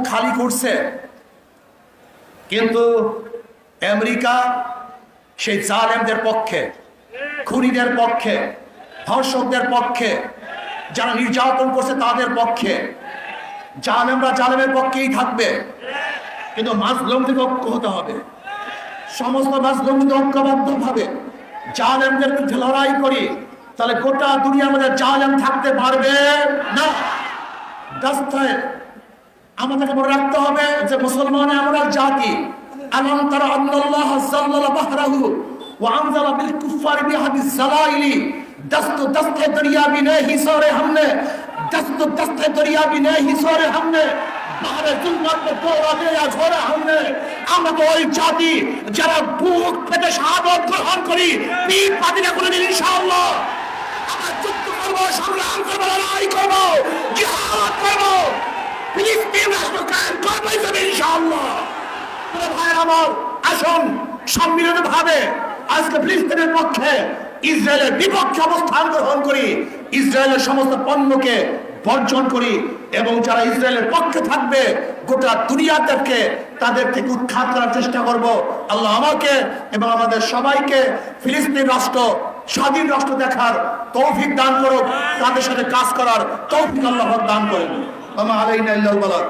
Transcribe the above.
খালি করছে, কিন্তু আমেরিকা সেই জালেমদের পক্ষে, খুনিদের পক্ষে, ধর্ষকদের পক্ষে, যারা নির্যাতন করছে তাদের পক্ষে। জালেমরা জালেমের পক্ষেই থাকবে, কিন্তু মাজলুমদের ঐক্য হতে হবে। সমস্ত মাজলুমদের ঐক্যবদ্ধ ভাবে জালেমদের বিরুদ্ধে লড়াই করি, তাহলে গোটা দুনিয়ার মধ্যে জালেম থাকতে পারবে না। রাস্তায় আমাদেরকে মনে রাখতে হবে যে মুসলমান এমন এক জাতি, আলাম তারা আল্লাহ যাল্লালা বাহরাহু ওয়া আনজালা বিল কুফারি বিহাদিস জালাইলি দস্ত দস্তে দরিয়া বিনে হিসারে हमने दस्त दस्ते दरिया बिने हिसारे हमने बाहर जुल्मत में दौड़ाने या झोरा हमने। আমরা তো ওই জাতি যারা বুক পেতে শাহাদাত গ্রহণ করি, পীর পাদিরা করে নিন ইনশাআল্লাহ। আমরা যুদ্ধ করব, সংগ্রাম করব, লড়াই করব, জিহাদ করব, ফিলিস্তিন রাষ্ট্র কায়েম করব ইনশাআল্লাহ। ভাই আমার, আসুন সম্মিলিতভাবে আজকে ফিলিস্তিনের পক্ষে, ইসরায়েলের বিপক্ষে অবস্থান গ্রহণ করি, ইসরায়েলের সমস্ত পণ্যকে বর্জন করি, এবং যারা ইসরায়েলের পক্ষে থাকবে গোটা দুনিয়াকে তাদের থেকে উৎখাত করার চেষ্টা করব। আল্লাহ আমাকে এবং আমাদের সবাইকে ফিলিস্তিন রাষ্ট্র স্বাধীন রাষ্ট্র দেখার তৌফিক দান করুক, তাদের সাথে কাজ করার তৌফিক আল্লাহ দান করেন। আমা আলাইনা ইল্লাল বালাগ।